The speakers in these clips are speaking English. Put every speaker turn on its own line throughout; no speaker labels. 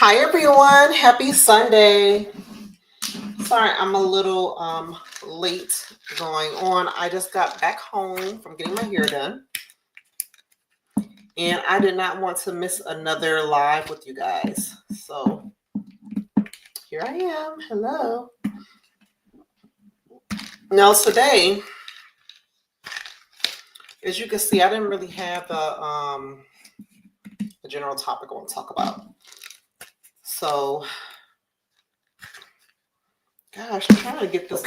Hi everyone, happy Sunday. Sorry, I'm a little late going on. I just got back home from getting my hair done, and I did not want to miss another live with you guys. So here I am. Hello. Now today, as you can see, I didn't really have a general topic I want to talk about. So, gosh, I'm trying to get this.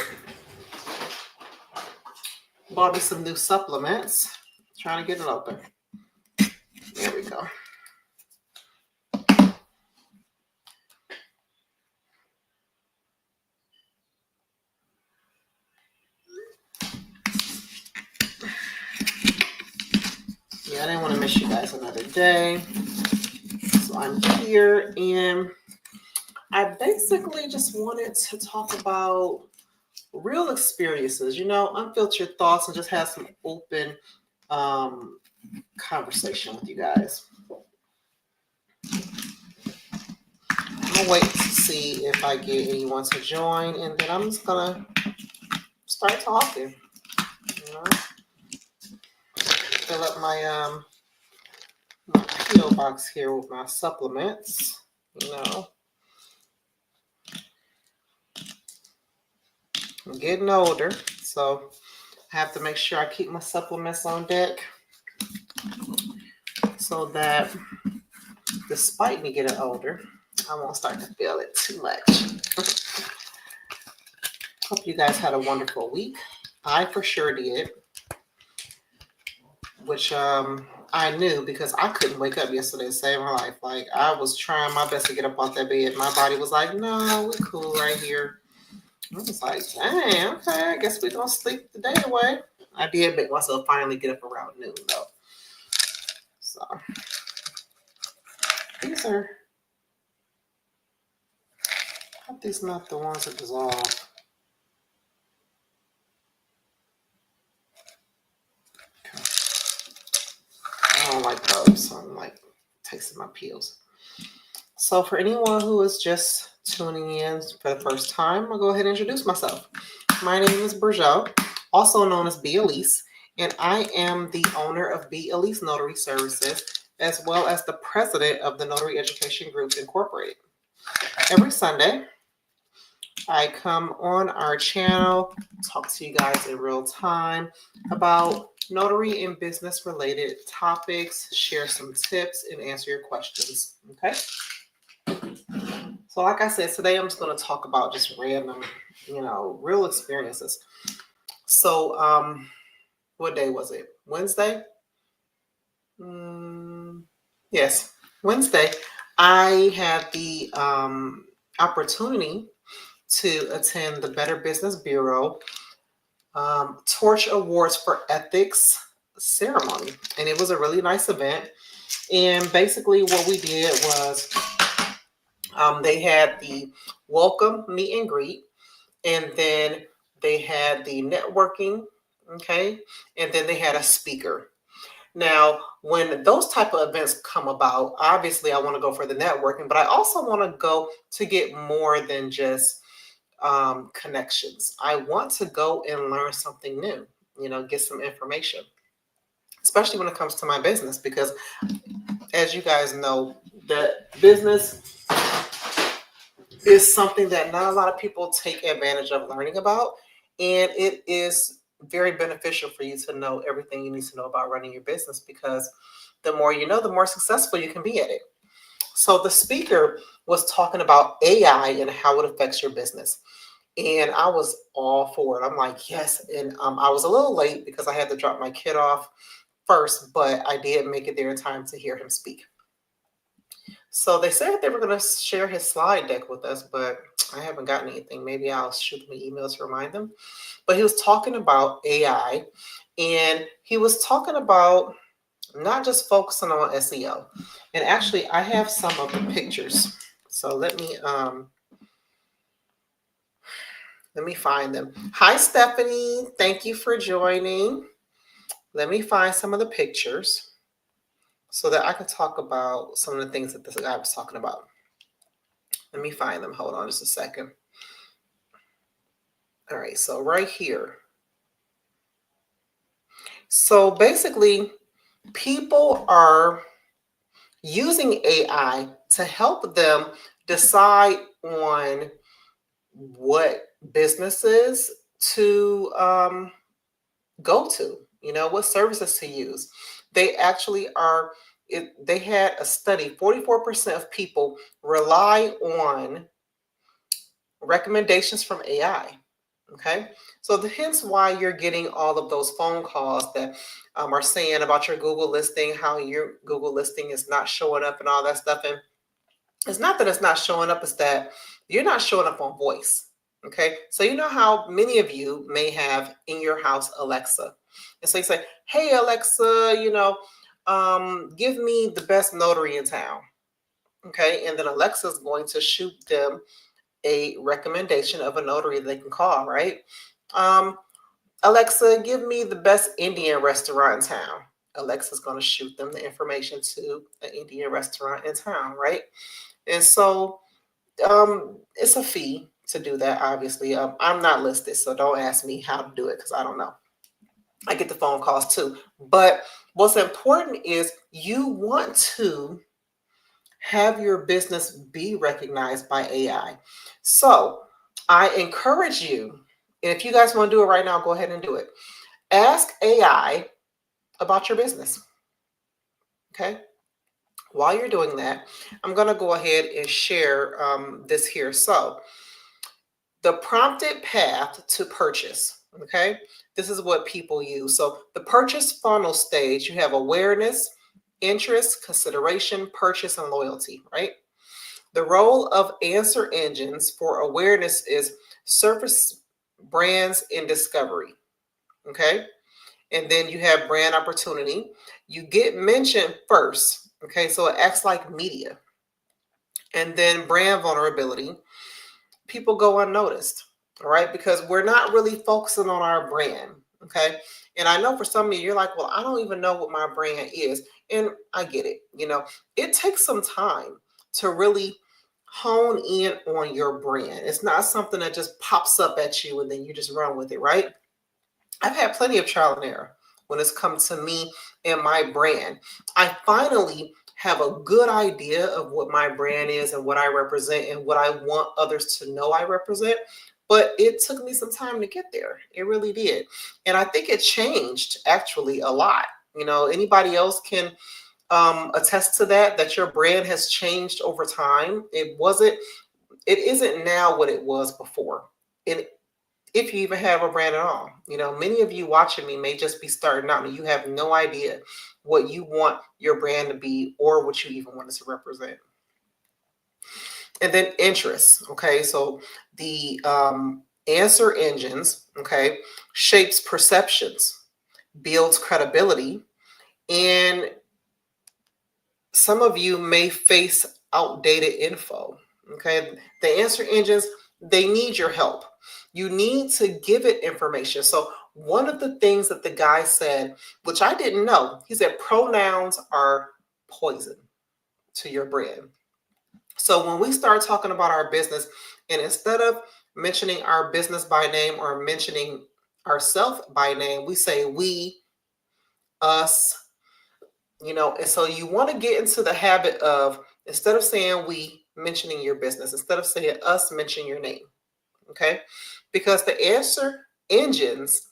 Bought me some new supplements. Trying to get it open. There we go. Yeah, I didn't want to miss you guys another day. So I'm here, and I basically just wanted to talk about real experiences, unfiltered thoughts, and just have some open conversation with you guys. I'm gonna wait to see if I get anyone to join, and then I'm just gonna start talking. Fill up my PO box here with my supplements. I'm getting older, so I have to make sure I keep my supplements on deck so that despite me getting older, I won't start to feel it too much. Hope you guys had a wonderful week. I for sure did, which I knew because I couldn't wake up yesterday to save my life. Like, I was trying my best to get up off that bed. My body was like, no, we're cool right here. I was like, dang, okay, I guess we're going to sleep the day away. I did make myself finally get up around noon, though. So, these are, I hope these are not the ones that dissolve. Okay. I don't like those, so I'm like tasting my pills. So for anyone who is just tuning in for the first time, I'll go ahead and introduce myself. My name is Berjoh, also known as Elise, and I am the owner of Elise Notary Services, as well as the president of the Notary Education Group Incorporated. Every Sunday, I come on our channel, talk to you guys in real time about notary and business related topics, share some tips, and answer your questions. Okay? So like I said, today I'm just going to talk about just random, real experiences. So what day was it? Wednesday? Yes, Wednesday. I had the opportunity to attend the Better Business Bureau Torch Awards for Ethics ceremony. And it was a really nice event. And basically what we did was they had the welcome meet and greet, and then they had the networking, okay, and then they had a speaker. Now, when those type of events come about, obviously I want to go for the networking, but I also want to go to get more than just connections. I want to go and learn something new, get some information, especially when it comes to my business, because as you guys know, that business is something that not a lot of people take advantage of learning about. And it is very beneficial for you to know everything you need to know about running your business, because the more you know, the more successful you can be at it. So the speaker was talking about AI and how it affects your business. And I was all for it. I'm like, yes. And I was a little late because I had to drop my kid off first, but I did make it there in time to hear him speak. So they said they were going to share his slide deck with us, but I haven't gotten anything. Maybe I'll shoot them an email to remind them. But he was talking about AI, and he was talking about not just focusing on SEO. And actually, I have some of the pictures. So let me find them. Hi, Stephanie. Thank you for joining. Let me find some of the pictures so that I can talk about some of the things that this guy was talking about. Let me find them. Hold on just a second. All right, so right here. So basically, people are using AI to help them decide on what businesses to go to, what services to use. They actually are, they had a study 44% of people rely on recommendations from AI. Okay, so hence why you're getting all of those phone calls that are saying about your Google listing, how your Google listing is not showing up and all that stuff. And it's not that it's not showing up, it's that you're not showing up on voice. Okay, so you know how many of you may have in your house Alexa, and so you say, "Hey Alexa, give me the best notary in town." Okay, and then Alexa's going to shoot them a recommendation of a notary they can call, right? Um, Alexa, give me the best Indian restaurant in town. Alexa's going to shoot them the information to an Indian restaurant in town, right? And so it's a fee to do that, obviously. I'm not listed, so don't ask me how to do it because I don't know. I get the phone calls too. But what's important is you want to have your business be recognized by AI. So I encourage you, and if you guys want to do it right now, go ahead and do it. Ask AI about your business. Okay. While you're doing that, I'm going to go ahead and share this here. So the prompted path to purchase. Okay. This is what people use. So the purchase funnel stage, you have awareness, interest, consideration, purchase, and loyalty, right? The role of answer engines for awareness is surface brands and discovery. Okay. And then you have brand opportunity. You get mentioned first. Okay. So it acts like media. And then brand vulnerability. People go unnoticed. All right. Because we're not really focusing on our brand. Okay. And I know for some of you, you're like, well, I don't even know what my brand is. And I get it. It takes some time to really hone in on your brand. It's not something that just pops up at you and then you just run with it, right? I've had plenty of trial and error when it's come to me and my brand. I finally have a good idea of what my brand is and what I represent and what I want others to know I represent. But it took me some time to get there. It really did. And I think it changed actually a lot. Anybody else can attest to that your brand has changed over time. It isn't now what it was before. And if you even have a brand at all, many of you watching me may just be starting out and you have no idea what you want your brand to be or what you even want it to represent. And then interest. Okay. So the answer engines, okay, shapes perceptions, builds credibility, and some of you may face outdated info. Okay. The answer engines, they need your help. You need to give it information. So one of the things that the guy said, which I didn't know, he said pronouns are poison to your brand. So when we start talking about our business, and instead of mentioning our business by name or mentioning ourselves by name, we say we, us, and so you want to get into the habit of, instead of saying we, mentioning your business, instead of saying us, mention your name. Okay. Because the answer engines,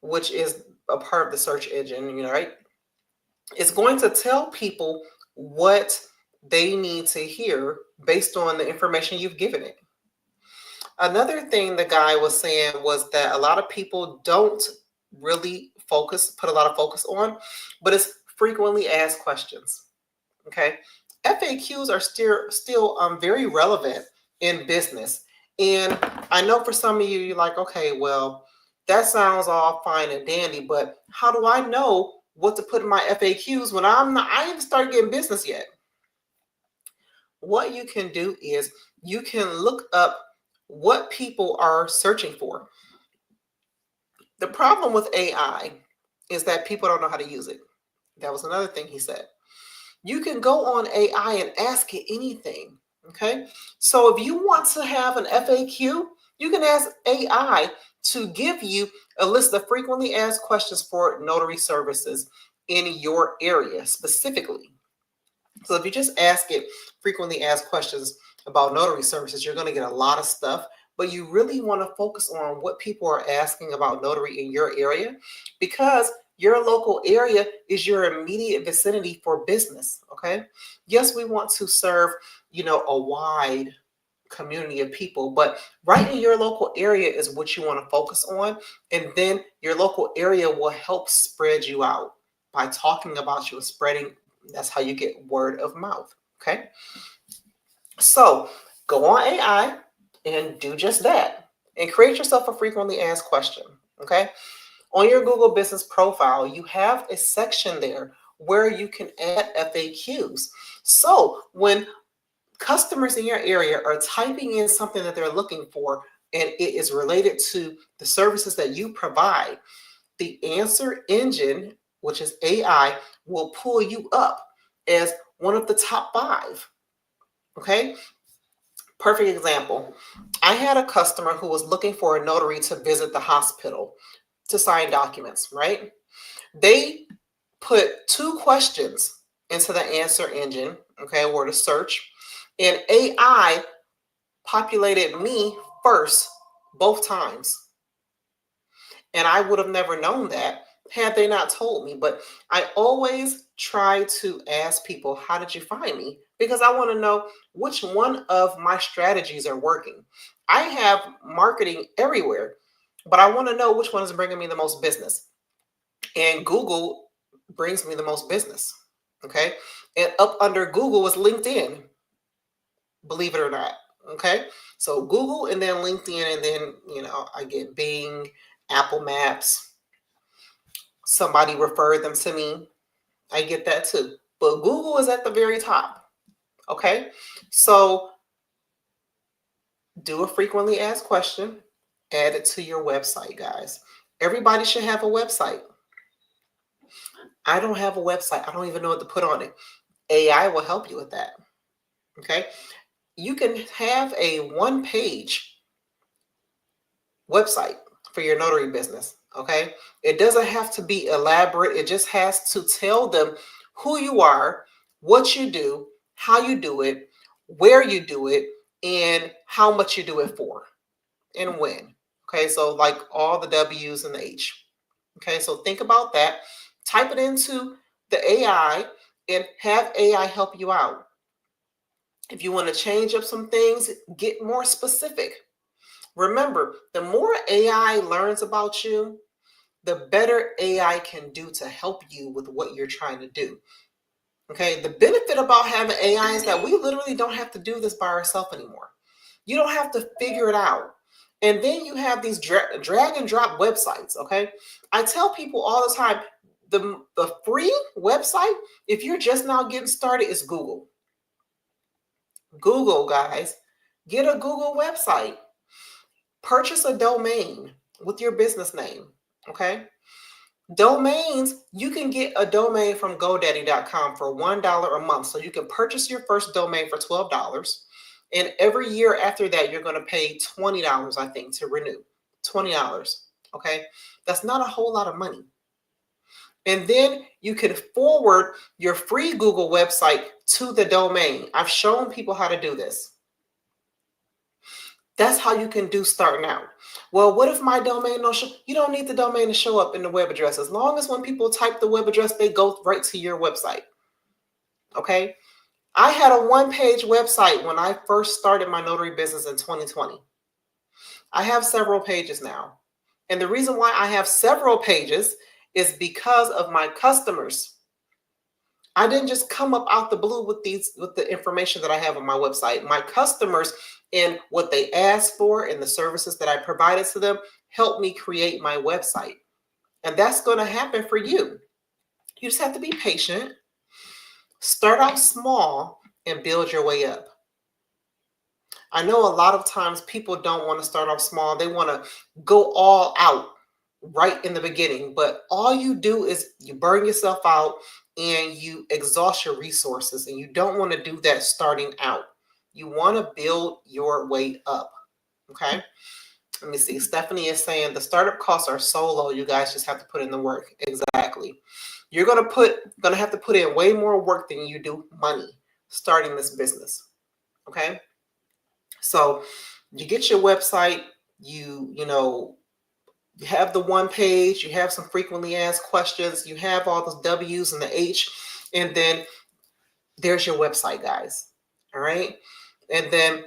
which is a part of the search engine, right, is going to tell people what they need to hear based on the information you've given it. Another thing the guy was saying was that a lot of people don't really put a lot of focus on, but it's frequently asked questions. Okay. FAQs are still very relevant in business. And I know for some of you, you're like, okay, well, that sounds all fine and dandy, but how do I know what to put in my FAQs when I haven't started getting business yet? What you can do is you can look up what people are searching for. The problem with AI is that people don't know how to use it. That was another thing he said. You can go on AI and ask it anything. Okay, so if you want to have an FAQ, you can ask AI to give you a list of frequently asked questions for notary services in your area specifically. So if you just ask it frequently asked questions about notary services, you're going to get a lot of stuff, but you really want to focus on what people are asking about notary in your area, because your local area is your immediate vicinity for business. Okay. Yes, we want to serve, a wide community of people, but right in your local area is what you want to focus on. And then your local area will help spread you out by talking about you and spreading. That's how you get word of mouth. Okay. So go on AI and do just that and create yourself a frequently asked question. Okay. On your Google business profile, you have a section there where you can add FAQs. So when customers in your area are typing in something that they're looking for and it is related to the services that you provide, the answer engine, which is AI, will pull you up as one of the top 5. Okay, perfect example. I had a customer who was looking for a notary to visit the hospital to sign documents, right? They put 2 questions into the answer engine, okay, or the search, and AI populated me first both times. And I would have never known that had they not told me. But I always try to ask people, how did you find me? Because I want to know which one of my strategies are working. I have marketing everywhere, but I want to know which one is bringing me the most business. And Google brings me the most business. Okay. And up under Google is LinkedIn, believe it or not. Okay. So Google and then LinkedIn, and then, I get Bing, Apple Maps. Somebody referred them to me. I get that too. But Google is at the very top. Okay. So do a frequently asked question, add it to your website, guys. Everybody should have a website. I don't have a website. I don't even know what to put on it. AI will help you with that. Okay. You can have a 1-page website for your notary business. Okay. It doesn't have to be elaborate. It just has to tell them who you are, what you do, how you do it, where you do it, and how much you do it for and when. Okay. So, like all the W's and the H. Okay. So, think about that. Type it into the AI and have AI help you out. If you want to change up some things, get more specific. Remember, the more AI learns about you, the better AI can do to help you with what you're trying to do. Okay, the benefit about having AI is that we literally don't have to do this by ourselves anymore. You don't have to figure it out. And then you have these drag and drop websites. Okay, I tell people all the time, the free website, if you're just now getting started, is Google. Google, guys, get a Google website. Purchase a domain with your business name. Okay. Domains, you can get a domain from GoDaddy.com for $1 a month. So you can purchase your first domain for $12. And every year after that, you're going to pay $20, I think, to renew. $20. Okay. That's not a whole lot of money. And then you can forward your free Google website to the domain. I've shown people how to do this. That's how you can do starting out. Well, what if my domain don't show? You don't need the domain to show up in the web address. As long as when people type the web address, they go right to your website. Okay. I had a 1-page website when I first started my notary business in 2020. I have several pages now. And the reason why I have several pages is because of my customers. I didn't just come up out the blue with the information that I have on my website. My customers and what they asked for and the services that I provided to them helped me create my website. And that's going to happen for you. You just have to be patient. Start out small and build your way up. I know a lot of times people don't want to start off small. They want to go all out right in the beginning, but all you do is you burn yourself out and you exhaust your resources, and you don't want to do that starting out. You want to build your way up. Okay. Let me see. Stephanie is saying the startup costs are so low. You guys just have to put in the work. Exactly. You're gonna have to put in way more work than you do money starting this business. Okay. So you get your website, you have the one page, you have some frequently asked questions, you have all the W's and the H, and then there's your website, guys. All right. And then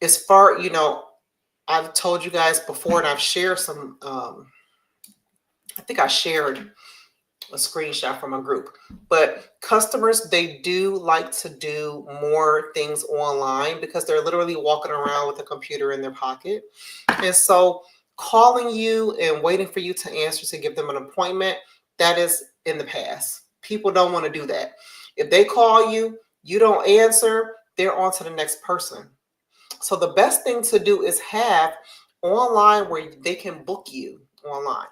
as far, I've told you guys before, and I've shared some, I think I shared a screenshot from a group, but customers, they do like to do more things online because they're literally walking around with a computer in their pocket. And so calling you and waiting for you to answer to give them an appointment, that is in the past. People don't want to do that. If they call you, you don't answer, they're on to the next person. So the best thing to do is have online where they can book you online.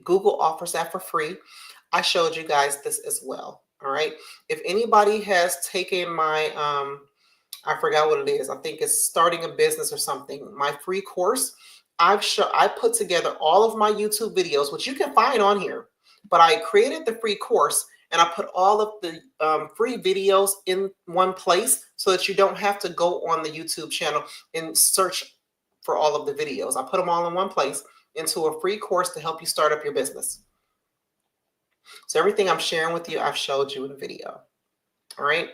Google offers that for free. I showed you guys this as well. All right. If anybody has taken my, I forgot what it is. I think it's starting a business or something. My free course. I put together all of my YouTube videos, which you can find on here. But I created the free course and I put all of the free videos in one place so that you don't have to go on the YouTube channel and search for all of the videos. I put them all in one place into a free course to help you start up your business. So everything I'm sharing with you, I've showed you in video. All right.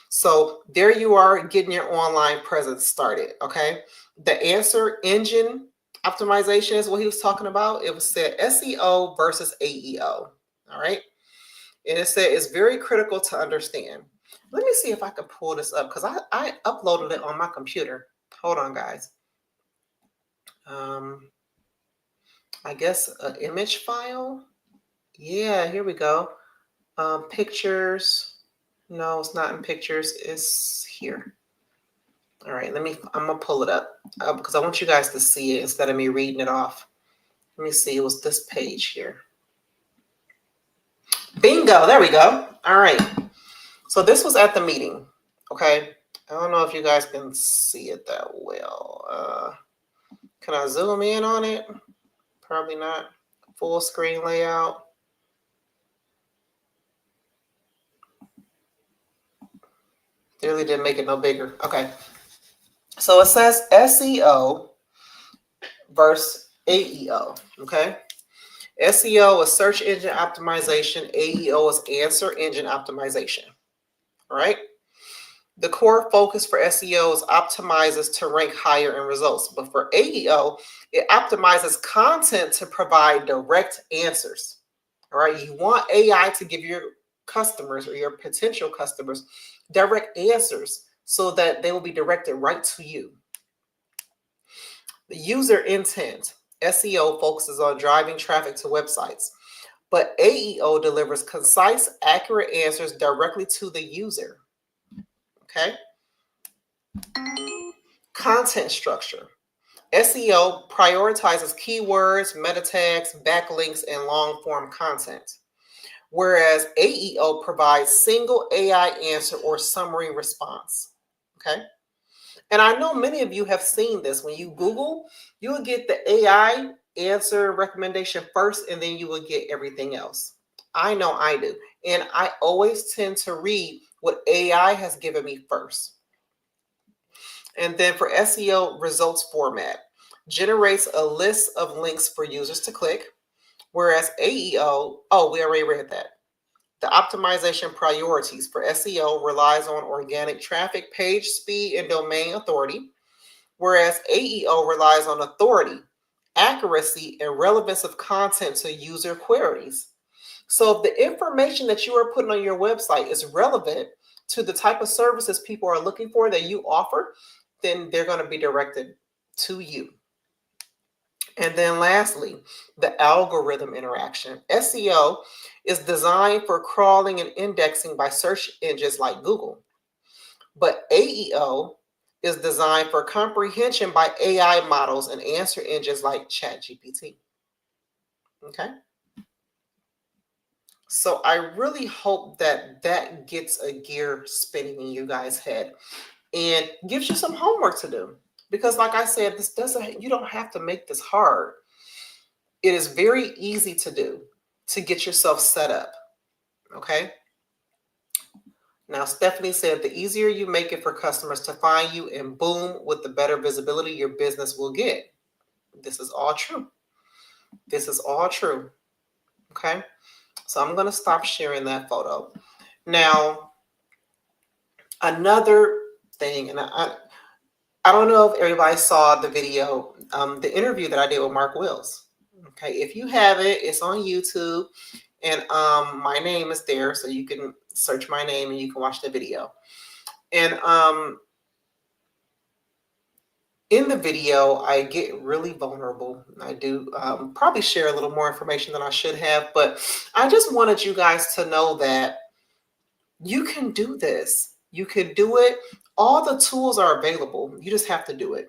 So there you are getting your online presence started. Okay. The answer engine optimization is what he was talking about. It was said SEO versus AEO. All right. And it said it's very critical to understand. Let me see if I can pull this up because I uploaded it on my computer. Hold on, guys. I guess an image file. Yeah, here we go. Pictures. No, it's not in pictures. It's here. All right, I'm gonna pull it up because I want you guys to see it instead of me reading it off. Let me see, it was this page here. Bingo, there we go. All right, so this was at the meeting, okay? I don't know if you guys can see it that well. Can I zoom in on it? Probably not. Full screen layout. Really didn't make it no bigger. Okay. So it says SEO versus AEO, okay? SEO is search engine optimization. AEO is answer engine optimization, all right? The core focus for SEO is optimizes to rank higher in results. But for AEO, it optimizes content to provide direct answers, all right? You want AI to give your customers or your potential customers direct answers so that they will be directed right to you. The user intent. SEO focuses on driving traffic to websites, but AEO delivers concise, accurate answers directly to the user. Okay. Content structure. SEO prioritizes keywords, meta tags, backlinks, and long form content, whereas AEO provides single AI answer or summary response. Okay. And I know many of you have seen this. When you Google, you will get the AI answer recommendation first, and then you will get everything else. I know I do. And I always tend to read what AI has given me first. And then for SEO results format, generates a list of links for users to click, whereas AEO, oh, we already read that. The optimization priorities for SEO relies on organic traffic, page speed, and domain authority, whereas AEO relies on authority, accuracy, and relevance of content to user queries. So if the information that you are putting on your website is relevant to the type of services people are looking for that you offer, then they're going to be directed to you. And then lastly, the algorithm interaction. SEO is designed for crawling and indexing by search engines like Google. But AEO is designed for comprehension by AI models and answer engines like ChatGPT. Okay. So I really hope that that gets a gear spinning in you guys' head. and gives you some homework to do. Because like I said, you don't have to make this hard. It is very easy to do to get yourself set up. Okay. Now, Stephanie said the easier you make it for customers to find you, and boom, with the better visibility your business will get. This is all true. This is all true. Okay. So I'm going to stop sharing that photo. Now, another thing, and I don't know if everybody saw the video, the interview that I did with Mark Wills. Okay. If you haven't, it's on YouTube. And my name is there, so you can search my name and you can watch the video. And in the video, I get really vulnerable. I do probably share a little more information than I should have, but I just wanted you guys to know that you can do this. You can do it. All the tools are available. You just have to do it.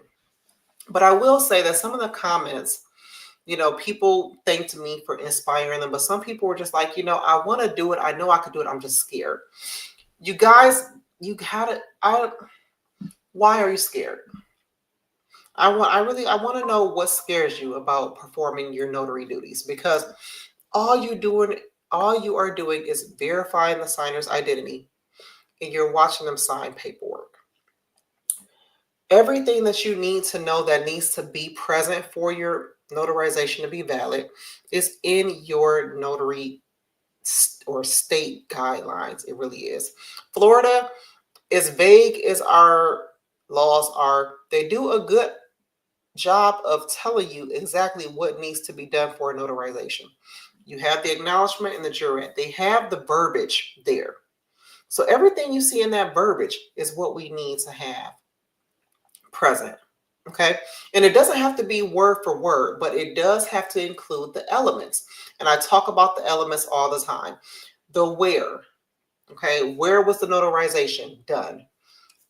But I will say that some of the comments, people thanked me for inspiring them, but some people were just like, I want to do it. I know I could do it. I'm just scared. You guys, why are you scared? I want to know what scares you about performing your notary duties, because all you are doing is verifying the signer's identity, and you're watching them sign paperwork. Everything that you need to know that needs to be present for your notarization to be valid is in your notary or state guidelines. It really is. Florida, as vague as our laws are, they do a good job of telling you exactly what needs to be done for a notarization. You have the acknowledgement and the jurat. They have the verbiage there. So everything you see in that verbiage is what we need to have present. Okay. And it doesn't have to be word for word, but it does have to include the elements. And I talk about the elements all the time. The where. Okay. Where was the notarization done?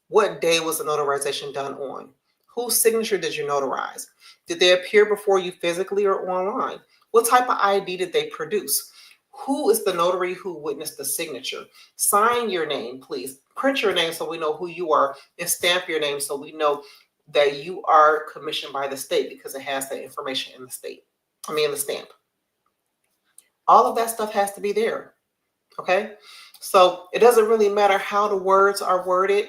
What day was the notarization done on? Whose signature did you notarize? Did they appear before you physically or online? What type of ID did they produce? Who is the notary who witnessed the signature? Sign your name, please. Print your name so we know who you are, and stamp your name so we know that you are commissioned by the state, because it has that information in the in the stamp. All of that stuff has to be there. Okay. So it doesn't really matter how the words are worded,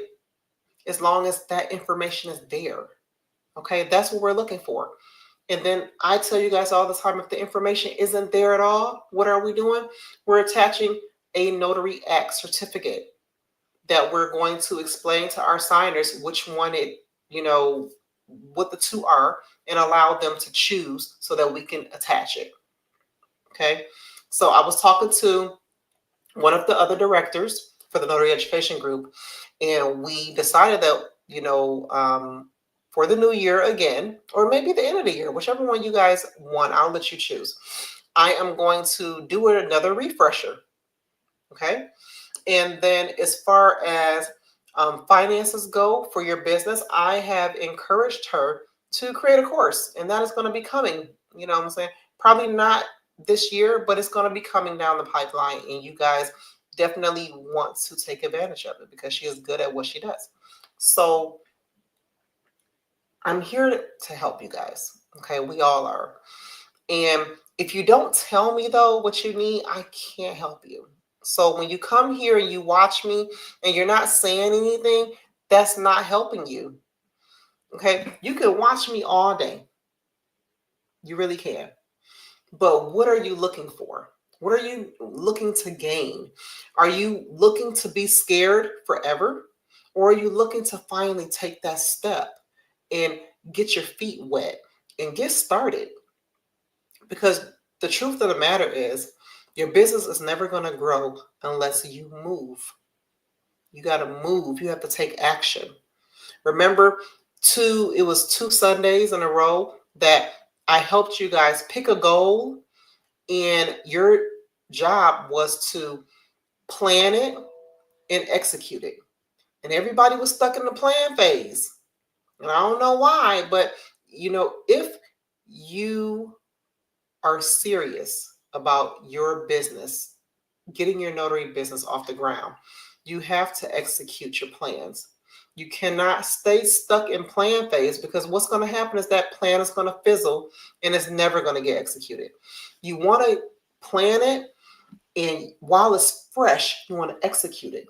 as long as that information is there. Okay, that's what we're looking for. And then I tell you guys all the time, if the information isn't there at all, what are we doing? We're attaching a Notary Act certificate that we're going to explain to our signers which one what the two are, and allow them to choose so that we can attach it. Okay, so I was talking to one of the other directors for the Notary Education Group, and we decided that, for the new year again, or maybe the end of the year, whichever one you guys want, I'll let you choose. I am going to do another refresher. Okay. And then as far as finances go for your business, I have encouraged her to create a course, and that is going to be coming, what I'm saying? Probably not this year, but it's going to be coming down the pipeline, and you guys definitely want to take advantage of it because she is good at what she does. So I'm here to help you guys. Okay, we all are. And if you don't tell me though what you need, I can't help you. So when you come here and you watch me and you're not saying anything, that's not helping you. Okay, you can watch me all day. You really can. But what are you looking for? What are you looking to gain? Are you looking to be scared forever? Or are you looking to finally take that step and get your feet wet and get started? Because the truth of the matter is, your business is never going to grow unless you move. You got to move. You have to take action. Remember, it was 2 Sundays in a row that I helped you guys pick a goal, and your job was to plan it and execute it. And everybody was stuck in the plan phase. And I don't know why, but if you are serious about your business, getting your notary business off the ground, you have to execute your plans. You cannot stay stuck in plan phase, because what's going to happen is that plan is going to fizzle and it's never going to get executed. You want to plan it, and while it's fresh, you want to execute it,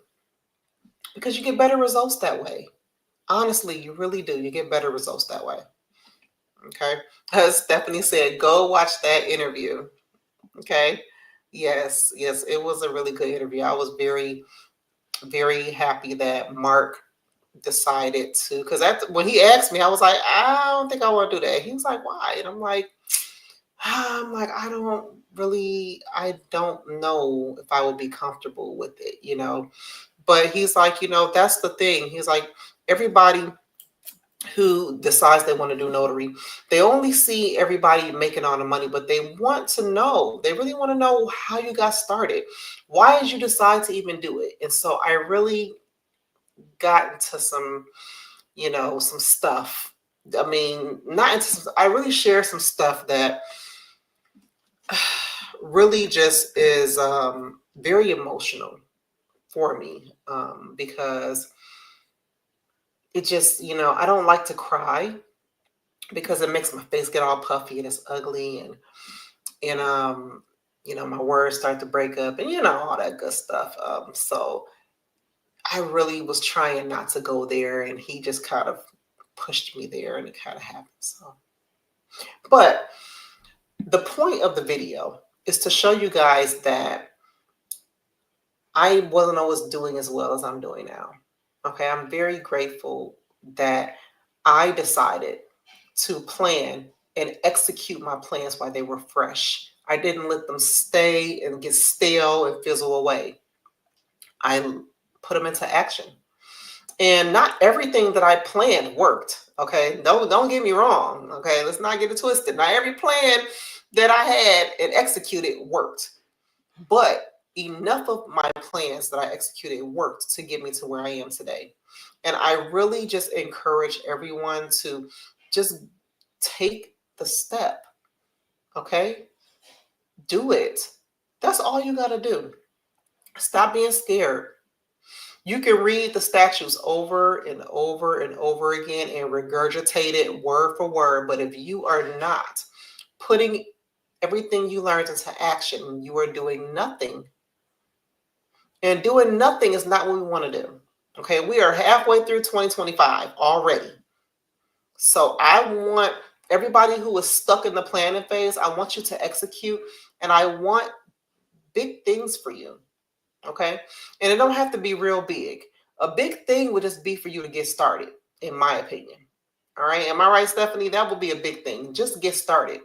because you get better results that way. Honestly, you really do. You get better results that way. Okay. As Stephanie said, go watch that interview. Okay. Yes, yes, it was a really good interview. I was very, very happy that Mark decided to, because when he asked me, I was like, I don't think I want to do that. He was like, why? And I'm like, I don't know if I would be comfortable with it. But he's like, that's the thing. He's like, everybody who decides they want to do notary, they only see everybody making all the money, but they really want to know how you got started. Why did you decide to even do it? And so I really got into some stuff. I mean, not into some, I really share some stuff that really just is very emotional for me, because it just, I don't like to cry, because it makes my face get all puffy and it's ugly, and my words start to break up, and all that good stuff. So I really was trying not to go there, and he just kind of pushed me there, and it kind of happened. So, but the point of the video is to show you guys that I wasn't always doing as well as I'm doing now. Okay, I'm very grateful that I decided to plan and execute my plans while they were fresh. I didn't let them stay and get stale and fizzle away. I put them into action. And not everything that I planned worked. Okay, don't get me wrong. Okay, let's not get it twisted. Not every plan that I had and executed worked, but enough of my plans that I executed worked to get me to where I am today. And I really just encourage everyone to just take the step. Okay, do it. That's all you got to do. Stop being scared. You can read the statutes over and over and over again and regurgitate it word for word. But if you are not putting everything you learned into action, you are doing nothing. And doing nothing is not what we want to do. Okay, we are halfway through 2025 already. So I want everybody who is stuck in the planning phase, I want you to execute, and I want big things for you. Okay, and it don't have to be real big. A big thing would just be for you to get started, in my opinion. All right, am I right, Stephanie? That would be a big thing. Just get started.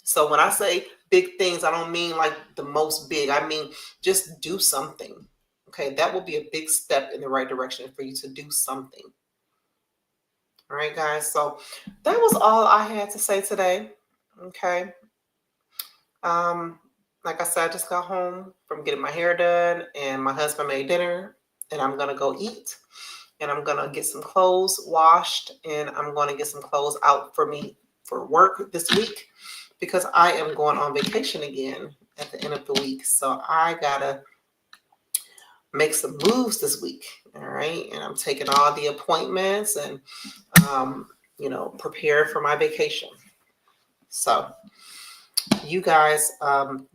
So when I say big things, I don't mean like the most big. I mean just do something. Okay, that will be a big step in the right direction for you to do something. All right, guys. So that was all I had to say today. Okay. Like I said, I just got home from getting my hair done, and my husband made dinner, and I'm gonna go eat, and I'm gonna get some clothes washed, and I'm gonna get some clothes out for me for work this week, because I am going on vacation again at the end of the week. So I gotta make some moves this week. All right, and I'm taking all the appointments and prepare for my vacation. So you guys,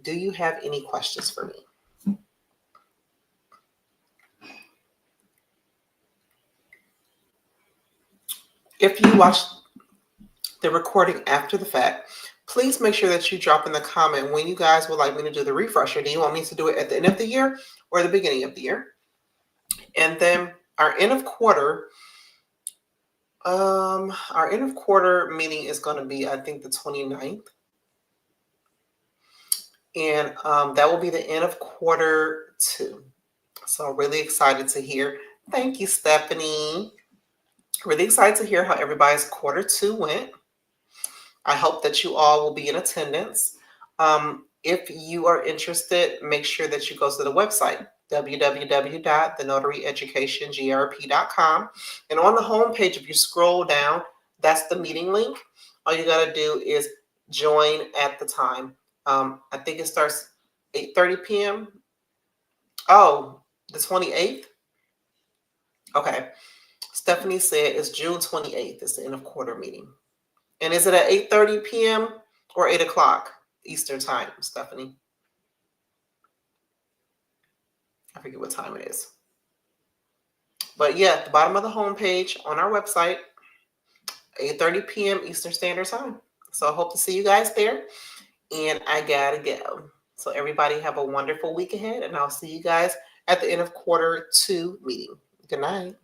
do you have any questions for me? If you watch the recording after the fact, please make sure that you drop in the comment when you guys would like me to do the refresher. Do you want me to do it at the end of the year or the beginning of the year? And then our end of quarter meeting is going to be, I think, the 29th. And that will be the end of quarter 2. So really excited to hear. Thank you, Stephanie. Really excited to hear how everybody's quarter 2 went. I hope that you all will be in attendance. If you are interested, make sure that you go to the website, www.thenotary.educationgrp.com. And on the homepage, if you scroll down, that's the meeting link. All you got to do is join at the time. I think it starts 8:30 p.m. Oh, the 28th? Okay. Stephanie said it's June 28th. It's the end of quarter meeting. And is it at 8:30 p.m. or 8 o'clock Eastern time, Stephanie? I forget what time it is. But yeah, at the bottom of the homepage on our website, 8:30 p.m. Eastern Standard Time. So I hope to see you guys there. And I gotta go. So everybody have a wonderful week ahead, and I'll see you guys at the end of quarter 2 meeting. Good night.